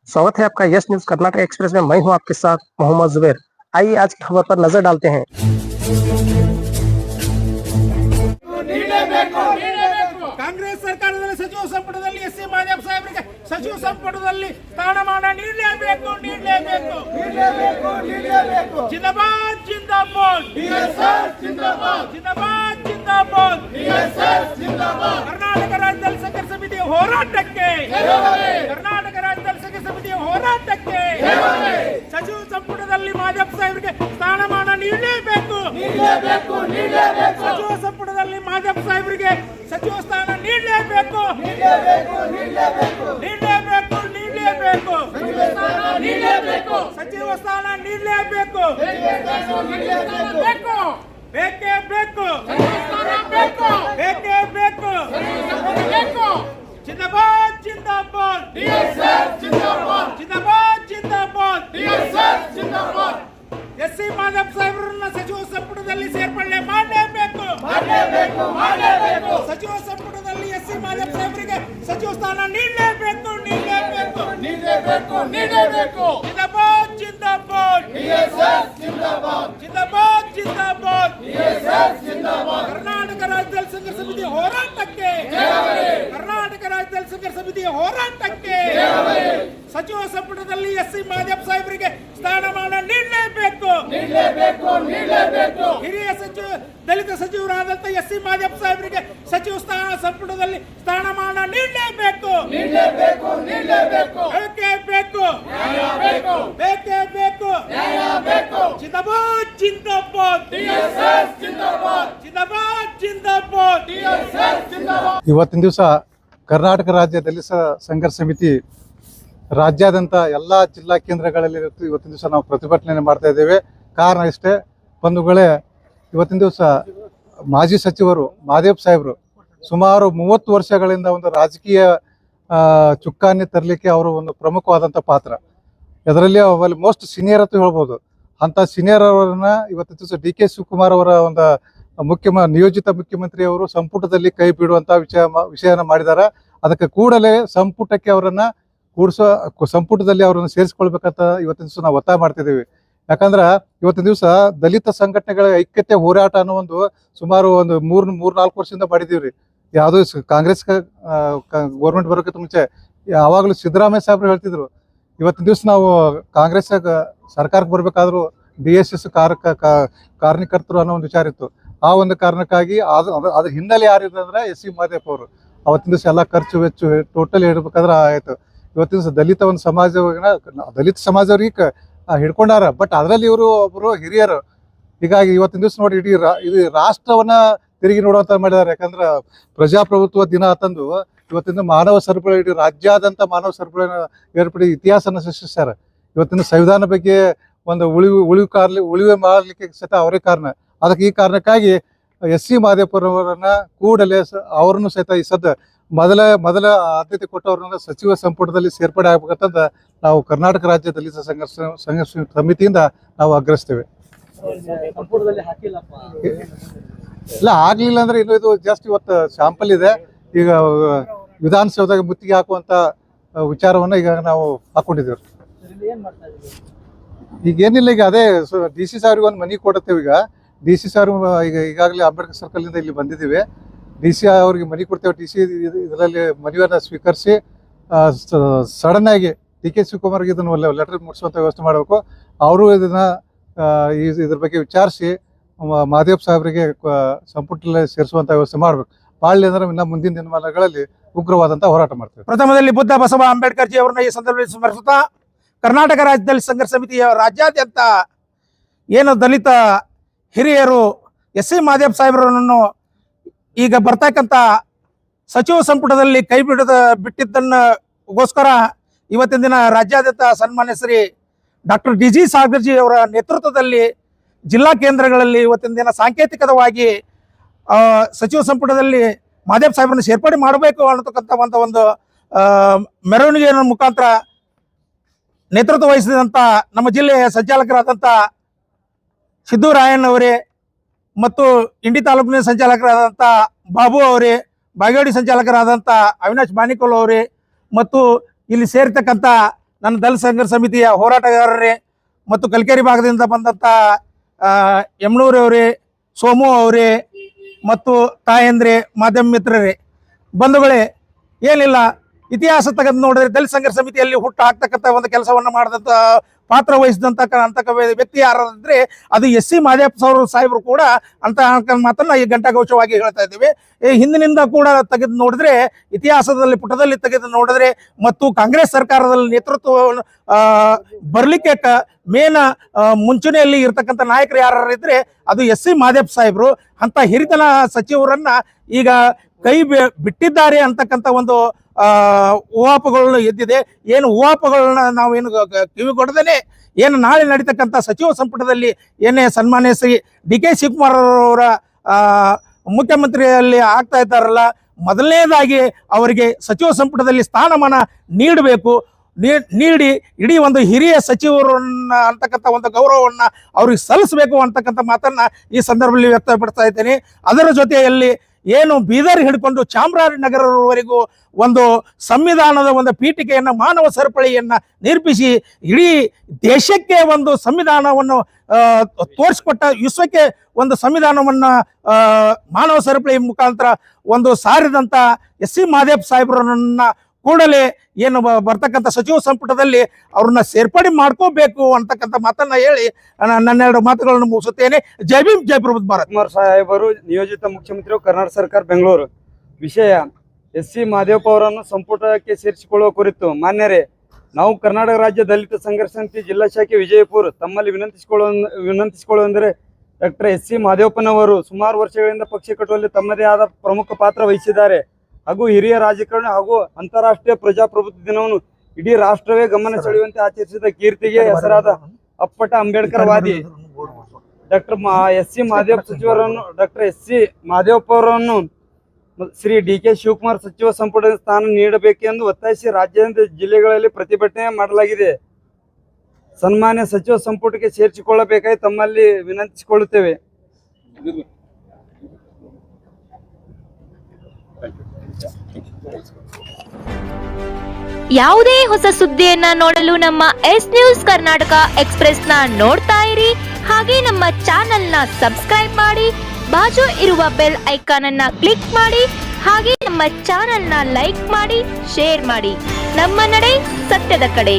स्वागत है आपका यस न्यूज कर्नाटक एक्सप्रेस में। मैं हूं आपके साथ मोहम्मद जुबैर। आइए आज की खबर पर नजर डालते हैं। ಕಾಂಗ್ರೆಸ್ ಸರ್ಕಾರದಲ್ಲಿ ಸಚಿವ ಸಂಪುಟದಲ್ಲಿ ಎಸ್ ಸಿ ಮಾದೇವ್ ಸಾಹೇಬರಿಗೆ ಸಚಿವ ಸಂಪುಟದಲ್ಲಿ ಸ್ಥಾನಮಾನ ನೀಡಲೇಬೇಕು. ಜಿಂದಾಬಾದ್ ಜಿಂದಾಬಾದ್ ಜಿಂದಾಬಾದ್ ಜಿಂದಾಬಾದ್ ಕರ್ನಾಟಕ ರಾಜ್ಯದಲ್ಲಿ ಸಂಘರ್ಷ ಸಮಿತಿಯ ಹೋರಾಟಕ್ಕೆ ಸಚಿವ ಸಂಪುಟದಲ್ಲಿ ಮಾದೇವ್ ಸಾಹೇಬರಿಗೆ ಸ್ಥಾನಮಾನ ನೀಡಲೇಬೇಕು. ಸಚಿವ ಸಂಪುಟದಲ್ಲಿ ಮಾದೇವ್ ಸಾಹೇಬರಿಗೆ ಸಚಿವ ಸ್ಥಾನ ನೀಡಲೇಬೇಕು. ಸಚಿವ ಸ್ಥಾನ ನೀಡಲೇಬೇಕು. ಬೇಕೇ ಬೇಕು. ಜಿಂದಾಬಾದ್ ಜಿಂದಾಬಾದ್ ಜಿಂದಾಬಾದ್ ಜಿಂದಾಬಾದ್ ಎಸ್ ಸಿ ಮಾದೇವ್ ಸಾಹೇಬರನ್ನ ಸಚಿವ ಸಂಪುಟದಲ್ಲಿ ಸೇರ್ಪಡೆ ಮಾಡಲೇಬೇಕು. ಸಚಿವ ಸಂಪುಟದಲ್ಲಿ ಎಸ್ ಸಿ ಮಾದೇವ್ ಸಾಹೇಬರಿಗೆ ಸಚಿವ ಸ್ಥಾನ ನೀಡಲೇಬೇಕು. ಜಿಂದಾಬಾದ್ ಜಿಂದಾಬಾದ್ ಕರ್ನಾಟಕ ರಾಜ್ಯದಲ್ಲಿ ಸಂಘರ್ಷ ಸಮಿತಿಯ ಹೋರಾಟಕ್ಕೆ ಸಚಿವ ಸಂಪುಟದಲ್ಲಿ ಎಸ್ ಸಿ ಮಾದೇವ್ ಸಾಹೇಬರಿಗೆ ಸ್ಥಾನಮಾನ ನೀಡಲೇಬೇಕು. ಹಿರಿಯ ಸಚಿವ ದಲಿತ ಸಚಿವರಾದಂತ ಎಸ್ ಸಿ ಮಾದೇವ್ ಸಾಹೇಬರಿಗೆ ಸಚಿವ ಸಂಪುಟದಲ್ಲಿ ಸ್ಥಾನಮಾನ ನೀಡಲೇಬೇಕು. ಜಿಂದಾಬಾದ್ ಜಿಂದಾಬಾದ್ ಇವತ್ತಿನ ದಿವಸ ಕರ್ನಾಟಕ ರಾಜ್ಯ ದಲಿತ ಸಂಘರ್ಷ ಸಮಿತಿ ರಾಜ್ಯಾದ್ಯಂತ ಎಲ್ಲ ಜಿಲ್ಲಾ ಕೇಂದ್ರಗಳಲ್ಲಿ ಇವತ್ತಿನ ದಿವಸ ನಾವು ಪ್ರತಿಭಟನೆ ಮಾಡ್ತಾ ಇದ್ದೇವೆ. ಕಾರಣ ಇಷ್ಟೇ ಬಂಧುಗಳೇ, ಇವತ್ತಿನ ದಿವಸ ಮಾಜಿ ಸಚಿವರು ಮಾದೇವ್ ಸಾಹೇಬರು ಸುಮಾರು 30 ವರ್ಷಗಳಿಂದ ಒಂದು ರಾಜಕೀಯ ಚುಕ್ಕಾಣಿ ತರಲಿಕ್ಕೆ ಅವರು ಒಂದು ಪ್ರಮುಖವಾದಂಥ ಪಾತ್ರ. ಅದರಲ್ಲಿ ಅವಲ್ಲಿ ಮೋಸ್ಟ್ ಸೀನಿಯರ್ ಅಂತ ಹೇಳ್ಬೋದು. ಅಂಥ ಸೀನಿಯರ್ ಅವರನ್ನ ಇವತ್ತಿನ ದಿವಸ ಡಿ ಕೆ ಶಿವಕುಮಾರ್ ಅವರ ಒಂದು ನಿಯೋಜಿತ ಮುಖ್ಯಮಂತ್ರಿ ಅವರು ಸಂಪುಟದಲ್ಲಿ ಕೈ ಬಿಡುವಂಥ ವಿಷಯನ ಮಾಡಿದ್ದಾರೆ. ಅದಕ್ಕೆ ಕೂಡಲೇ ಸಂಪುಟಕ್ಕೆ ಅವರನ್ನು ಸಂಪುಟದಲ್ಲಿ ಅವರನ್ನು ಸೇರಿಸ್ಕೊಳ್ಬೇಕಂತ ಇವತ್ತಿನ ದಿವಸ ನಾವು ಒತ್ತಾಯ ಮಾಡ್ತಿದ್ದೀವಿ. ಯಾಕಂದ್ರೆ ಇವತ್ತಿನ ದಿವಸ ದಲಿತ ಸಂಘಟನೆಗಳ ಐಕ್ಯತೆ ಹೋರಾಟ ಅನ್ನೋ ಸುಮಾರು ಒಂದು 3-4 ವರ್ಷದಿಂದ ಮಾಡಿದೀವ್ರಿ. ಯಾವುದೋ ಕಾಂಗ್ರೆಸ್ ಗೌರ್ಮೆಂಟ್ ಬರೋಕ್ಕಿಂತ ಮುಂಚೆ ಯಾವಾಗಲೂ ಸಿದ್ದರಾಮಯ್ಯ ಸಾಹೇಬ್ರು ಹೇಳ್ತಿದ್ರು, ಇವತ್ತಿನ ದಿವಸ ನಾವು ಕಾಂಗ್ರೆಸ್ ಸರ್ಕಾರಕ್ಕೆ ಬರಬೇಕಾದ್ರೂ DSS ಕಾರ್ಯಕರ್ತರು ಅನ್ನೋ ಒಂದು ವಿಚಾರ ಇತ್ತು. ಆ ಒಂದು ಕಾರಣಕ್ಕಾಗಿ ಅದ್ರ ಹಿನ್ನೆಲೆ ಯಾರಿದೆ ಅಂದ್ರೆ ಎಸ್ ಸಿ ಮಾದೇವ್ ಅವರು. ಅವತ್ತಿನ ದಿವಸ ಎಲ್ಲ ಖರ್ಚು ವೆಚ್ಚು ಟೋಟಲ್ ಹೇಳ್ಬೇಕಾದ್ರೆ ಆಯ್ತು. ಇವತ್ತಿನ ದಿವಸ ದಲಿತ ಸಮಾಜವ್ರಿಗೆ ಹಿಡ್ಕೊಂಡಾರ. ಬಟ್ ಅದರಲ್ಲಿ ಇವರು ಒಬ್ಬರು ಹಿರಿಯರು. ಹೀಗಾಗಿ ಇವತ್ತಿನ ದಿವಸ ನೋಡಿ ಇಡೀ ರಾಷ್ಟ್ರವನ್ನ ತಿರುಗಿ ನೋಡುವಂತ ಮಾಡಿದ್ದಾರೆ. ಯಾಕಂದ್ರೆ ಪ್ರಜಾಪ್ರಭುತ್ವ ದಿನ ತಂದು ಇವತ್ತಿನ ಮಾನವ ಸರಪಳಿ ಇಡೀ ರಾಜ್ಯಾದ್ಯಂತ ಮಾನವ ಸರಪಳಿನ ಏರ್ಪಡಿ ಇತಿಹಾಸನ ಸೃಷ್ಟಿಸ್ಯಾರ. ಇವತ್ತಿನ ಸಂವಿಧಾನ ಬಗ್ಗೆ ಒಂದು ಉಳಿವೆ ಮಾಡಲಿಕ್ಕೆ ಸಹಿತ ಅವರೇ ಕಾರಣ. ಅದಕ್ಕೆ ಈ ಕಾರಣಕ್ಕಾಗಿ ಎಸ್ ಸಿ ಮಾದೇವರವರನ್ನ ಕೂಡಲೇ ಅವರನ್ನು ಸಹಿತ ಈ ಮೊದಲ ಆದ್ಯತೆ ಕೊಟ್ಟವ್ರನ್ನ ಸಚಿವ ಸಂಪುಟದಲ್ಲಿ ಸೇರ್ಪಡೆ ಆಗ್ಬೇಕಂತ ನಾವು ಕರ್ನಾಟಕ ರಾಜ್ಯ ದಲಿತ ಸಂಘರ್ಷ ಸಮಿತಿಯಿಂದ ನಾವು ಆಗ್ರಹಿಸ್ತೇವೆ. ಇಲ್ಲ ಆಗ್ಲಿಲ್ಲ ಅಂದ್ರೆ ಇನ್ನು ಇದು ಜಸ್ಟ್ ಇವತ್ತು ಶಾಂಪಲ್ ಇದೆ. ಈಗ ವಿಧಾನಸೌಧಕ್ಕೆ ಮುತ್ತಿಗೆ ಹಾಕುವಂತ ವಿಚಾರವನ್ನ ಈಗ ನಾವು ಹಾಕೊಂಡಿದ್ದೇವೆ. ಈಗ ಏನಿಲ್ಲ, ಈಗ ಅದೇ DC ಸಾವ್ರಿಗೆ ಒಂದು ಮನೆ ಕೊಡುತ್ತೇವೆ. ಈಗ DC ಸಾವ್ರು ಈಗಾಗಲೇ ಅಂಬೇಡ್ಕರ್ ಸರ್ಕಲ್ ಇಂದ ಇಲ್ಲಿ ಬಂದಿದ್ದೀವಿ. DC ಅವ್ರಿಗೆ ಮನೆ ಕೊಡ್ತೇವೆ. DC ಇದರಲ್ಲಿ ಮನೆಯನ್ನ ಸ್ವೀಕರಿಸಿ ಸಡನ್ ಆಗಿ ಡಿ ಕೆ ಶಿವಕುಮಾರ್ಗೆ ಇದನ್ನು ಲೆಟರ್ ಮುಗಿಸುವಂತ ವ್ಯವಸ್ಥೆ ಮಾಡಬೇಕು. ಅವರು ಇದನ್ನ ಇದ್ರ ಬಗ್ಗೆ ವಿಚಾರಿಸಿ ಮಾದೇವ್ ಸಾಹೇಬರಿಗೆ ಸಂಪುಟದಲ್ಲಿ ಸೇರಿಸುವಂತ ವ್ಯವಸ್ಥೆ ಮಾಡ್ಬೇಕು. ಮಾಡಲಿ ಅಂದ್ರೆ ಇನ್ನ ಮುಂದಿನ ದಿನಮಾನಗಳಲ್ಲಿ ಉಗ್ರವಾದಂತ ಹೋರಾಟ ಮಾಡ್ತೇವೆ. ಪ್ರಥಮದಲ್ಲಿ ಬುದ್ಧ ಬಸವ ಅಂಬೇಡ್ಕರ್ ಜಿ ಅವರನ್ನ ಈ ಸಂದರ್ಭದಲ್ಲಿ ಸ್ಮರಿಸುತ್ತಾ ಕರ್ನಾಟಕ ರಾಜ್ಯದಲ್ಲಿ ಸಂಘರ್ಷ ಸಮಿತಿಯ ರಾಜ್ಯಾದ್ಯಂತ ಏನು ದಲಿತ ಹಿರಿಯರು ಎಸ್ ಸಿ ಮಾದೇವ್ ಸಾಹೇಬರನ್ನು ಈಗ ಬರ್ತಕ್ಕಂಥ ಸಚಿವ ಸಂಪುಟದಲ್ಲಿ ಕೈ ಬಿಟ್ಟಿದ್ದನ್ನಗೋಸ್ಕರ ಇವತ್ತಿನ ದಿನ ರಾಜ್ಯಾದ್ಯಂತ ಸನ್ಮಾನ್ಯ ಶ್ರೀ ಡಾಕ್ಟರ್ DG ಸಾಗರ್ಜಿ ಅವರ ನೇತೃತ್ವದಲ್ಲಿ ಜಿಲ್ಲಾ ಕೇಂದ್ರಗಳಲ್ಲಿ ಇವತ್ತಿನ ದಿನ ಸಾಂಕೇತಿಕವಾಗಿ ಸಚಿವ ಸಂಪುಟದಲ್ಲಿ ಮಾದೇವ್ ಸಾಹೇಬರನ್ನು ಸೇರ್ಪಡೆ ಮಾಡಬೇಕು ಅನ್ನತಕ್ಕಂಥ ಒಂದು ಮೆರವಣಿಗೆಯ ಮುಖಾಂತರ ನೇತೃತ್ವ ವಹಿಸಿದಂಥ ನಮ್ಮ ಜಿಲ್ಲೆಯ ಸಂಚಾಲಕರಾದಂಥ ಸಿದ್ದೂರಾಯಣ್ಣ ಅವರೇ ಮತ್ತು ಇಂಡಿ ತಾಲೂಕಿನ ಸಂಚಾಲಕರಾದಂಥ ಬಾಬು ಅವರೇ, ಬಾಗೇವಾಡಿ ಸಂಚಾಲಕರಾದಂಥ ಅವಿನಾಶ್ ಬಾನಿಕೋಲ್ ಅವರೇ ಮತ್ತು ಇಲ್ಲಿ ಸೇರ್ತಕ್ಕಂಥ ನನ್ನ ದಲಿತ ಸಂಘರ್ಷ ಸಮಿತಿಯ ಹೋರಾಟಗಾರರೇ ಮತ್ತು ಕಲ್ಕೇರಿ ಭಾಗದಿಂದ ಬಂದಂಥ ಯಮನೂರವರೇ, ಸೋಮು ಅವರೇ ಮತ್ತು ತಾಯಂದ್ರೆ, ಮಾಧ್ಯಮ ಮಿತ್ರರೇ, ಬಂಧುಗಳೇ, ಏನಿಲ್ಲ, ಇತಿಹಾಸ ತೆಗೆದು ನೋಡಿದ್ರೆ ದಲಿತ ಸಂಘರ್ಷ ಸಮಿತಿಯಲ್ಲಿ ಹುಟ್ಟು ಹಾಕ್ತಕ್ಕಂಥ ಒಂದು ಕೆಲಸವನ್ನು ಮಾಡಿದಂಥ ಪಾತ್ರ ವಹಿಸಿದಂಥ ವ್ಯಕ್ತಿ ಯಾರಾದ್ರೆ ಅದು ಎಸ್ ಸಿ ಮಾದೇವ ಸಾಹೇಬರು ಕೂಡ ಅಂತ ಮಾತನ್ನ ಈ ಘಂಟಾಘೋಷವಾಗಿ ಹೇಳ್ತಾ ಇದ್ದೀವಿ. ಹಿಂದಿನಿಂದ ಕೂಡ ತೆಗೆದು ನೋಡಿದ್ರೆ, ಇತಿಹಾಸದಲ್ಲಿ ಪುಟದಲ್ಲಿ ತೆಗೆದು ನೋಡಿದ್ರೆ ಮತ್ತು ಕಾಂಗ್ರೆಸ್ ಸರ್ಕಾರದಲ್ಲಿ ನೇತೃತ್ವವನ್ನು ಬರ್ಲಿಕ್ಕೆ ಮೇನ್ ಮುಂಚೂಣಿಯಲ್ಲಿ ಇರ್ತಕ್ಕಂಥ ನಾಯಕರು ಯಾರು ಇದ್ರೆ ಅದು ಎಸ್ ಸಿ ಮಾದೇವ ಸಾಹೇಬರು. ಅಂತ ಹಿರಿತನ ಸಚಿವರನ್ನ ಈಗ ಕೈ ಬಿಟ್ಟಿದ್ದಾರೆ ಅಂತಕ್ಕಂಥ ಒಂದು ಊಹಾಪೋಹಗಳು ಎದ್ದಿದೆ. ಏನು ಊಹಾಪೋಹಗಳನ್ನ ನಾವೇನು ಕಿವಿಗೊಡದೇನೆ ಏನು ನಾಳೆ ನಡೀತಕ್ಕಂಥ ಸಚಿವ ಸಂಪುಟದಲ್ಲಿ ಏನೇ ಸನ್ಮಾನ್ಯ ಶ್ರೀ ಡಿ ಕೆ ಶಿವಕುಮಾರ್ ಅವರ ಮುಖ್ಯಮಂತ್ರಿಯಲ್ಲಿ ಆಗ್ತಾ ಇದ್ದಾರಲ್ಲ, ಮೊದಲನೇದಾಗಿ ಅವರಿಗೆ ಸಚಿವ ಸಂಪುಟದಲ್ಲಿ ಸ್ಥಾನಮಾನ ನೀಡಬೇಕು. ನೀಡಿ ಇಡೀ ಒಂದು ಹಿರಿಯ ಸಚಿವರನ್ನ ಅಂತಕ್ಕಂಥ ಒಂದು ಗೌರವವನ್ನು ಅವ್ರಿಗೆ ಸಲ್ಲಿಸಬೇಕು ಅಂತಕ್ಕಂಥ ಮಾತನ್ನ ಈ ಸಂದರ್ಭದಲ್ಲಿ ವ್ಯಕ್ತಪಡಿಸ್ತಾ ಇದ್ದೇನೆ. ಅದರ ಜೊತೆಯಲ್ಲಿ ಏನು ಬೀದರ್ ಹಿಡ್ಕೊಂಡು ಚಾಮರಾಜನಗರವರೆಗೂ ಒಂದು ಸಂವಿಧಾನದ ಒಂದು ಪೀಠಿಕೆಯನ್ನು, ಮಾನವ ಸರಪಳಿಯನ್ನ ನಿರ್ಮಿಸಿ ಇಡೀ ದೇಶಕ್ಕೆ ಒಂದು ಸಂವಿಧಾನವನ್ನು ತೋರಿಸ್ಕೊಟ್ಟ, ವಿಶ್ವಕ್ಕೆ ಒಂದು ಸಂವಿಧಾನವನ್ನ ಮಾನವ ಸರಪಳಿ ಮುಖಾಂತರ ಒಂದು ಸಾರಿದಂಥ ಎಸ್ ಸಿ ಮಾದೇವ ಸಾಹೇಬ್ರನ್ನ ಕೂಡಲೇ ಏನು ಬರ್ತಕ್ಕಂಥ ಸಚಿವ ಸಂಪುಟದಲ್ಲಿ ಅವ್ರನ್ನ ಸೇರ್ಪಡೆ ಮಾಡ್ಕೋಬೇಕು ಅಂತಕ್ಕಂಥ ಮಾತನ್ನ ಹೇಳಿ ನನ್ನೆರಡು ಮಾತುಗಳನ್ನು ಮುಗಿಸುತ್ತೇನೆ. ಜೈ ಭೀಮ್, ಜೈ ಪ್ರಬುದ್ಧ ಭಾರತ್. ಕುಮಾರ್ ಸಾಹೇಬರು ನಿಯೋಜಿತ ಮುಖ್ಯಮಂತ್ರಿಗಳು, ಕರ್ನಾಟಕ ಸರ್ಕಾರ, ಬೆಂಗಳೂರು. ವಿಷಯ: ಎಸ್ ಸಿ ಮಾದೇವಪ್ಪ ಅವರನ್ನು ಸಂಪುಟಕ್ಕೆ ಸೇರಿಸಿಕೊಳ್ಳುವ ಕುರಿತು. ಮಾನ್ಯರೇ, ನಾವು ಕರ್ನಾಟಕ ರಾಜ್ಯ ದಲಿತ ಸಂಘರ್ಷ ಸಮಿತಿ ಜಿಲ್ಲಾ ಶಾಖೆ ವಿಜಯಪುರ ತಮ್ಮಲ್ಲಿ ವಿನಂತಿಸಿಕೊಳ್ಳುವಂದರೆ ಡಾಕ್ಟರ್ ಎಸ್ ಸಿ ಮಾದೇವಪ್ಪನವರು ಸುಮಾರು ವರ್ಷಗಳಿಂದ ಪಕ್ಷ ಕಟ್ಟುವಲ್ಲಿ ತಮ್ಮದೇ ಆದ ಪ್ರಮುಖ ಪಾತ್ರ ವಹಿಸಿದ್ದಾರೆ ಹಾಗೂ ಹಿರಿಯ ರಾಜಕಾರಣಿ ಹಾಗೂ ಅಂತಾರಾಷ್ಟ್ರೀಯ ಪ್ರಜಾಪ್ರಭುತ್ವ ದಿನವನ್ನು ಇಡೀ ರಾಷ್ಟ್ರವೇ ಗಮನ ಸೆಳೆಯುವಂತೆ ಆಚರಿಸಿದ ಕೀರ್ತಿಗೆ ಹೆಸರಾದ ಅಪ್ಪಟ ಅಂಬೇಡ್ಕರ್ ವಾದಿ ಡಾಕ್ಟರ್ ಎಸ್ ಸಿ ಮಾದೇವಪ್ಪ ಅವರನ್ನು ಶ್ರೀ ಡಿ ಕೆ ಶಿವಕುಮಾರ್ ಸಚಿವ ಸಂಪುಟದ ಸ್ಥಾನ ನೀಡಬೇಕೆಂದು ಒತ್ತಾಯಿಸಿ ರಾಜ್ಯದ ಜಿಲ್ಲೆಗಳಲ್ಲಿ ಪ್ರತಿಭಟನೆ ಮಾಡಲಾಗಿದೆ. ಸನ್ಮಾನ್ಯ ಸಚಿವ ಸಂಪುಟಕ್ಕೆ ಸೇರಿಸಿಕೊಳ್ಳಬೇಕಾಗಿ ತಮ್ಮಲ್ಲಿ ವಿನಂತಿಸಿಕೊಳ್ಳುತ್ತೇವೆ. ಯಾವುದೇ ಹೊಸ ಸುದ್ದಿಯನ್ನ ನೋಡಲು ನಮ್ಮ ಎಸ್ ನ್ಯೂಸ್ ಕರ್ನಾಟಕ ಎಕ್ಸ್‌ಪ್ರೆಸ್ ನ ನೋಡ್ತಾ ಇರಿ. ಹಾಗೆ ನಮ್ಮ ಚಾನೆಲ್ ನ ಸಬ್ಸ್ಕ್ರೈಬ್ ಮಾಡಿ, ಬಾಜು ಇರುವ ಬೆಲ್ ಐಕಾನ್ ಅನ್ನ ಕ್ಲಿಕ್ ಮಾಡಿ. ಹಾಗೆ ನಮ್ಮ ಚಾನೆಲ್ ನ ಲೈಕ್ ಮಾಡಿ, ಶೇರ್ ಮಾಡಿ. ನಮ್ಮ ನಡೆ ಸತ್ಯದ ಕಡೆ.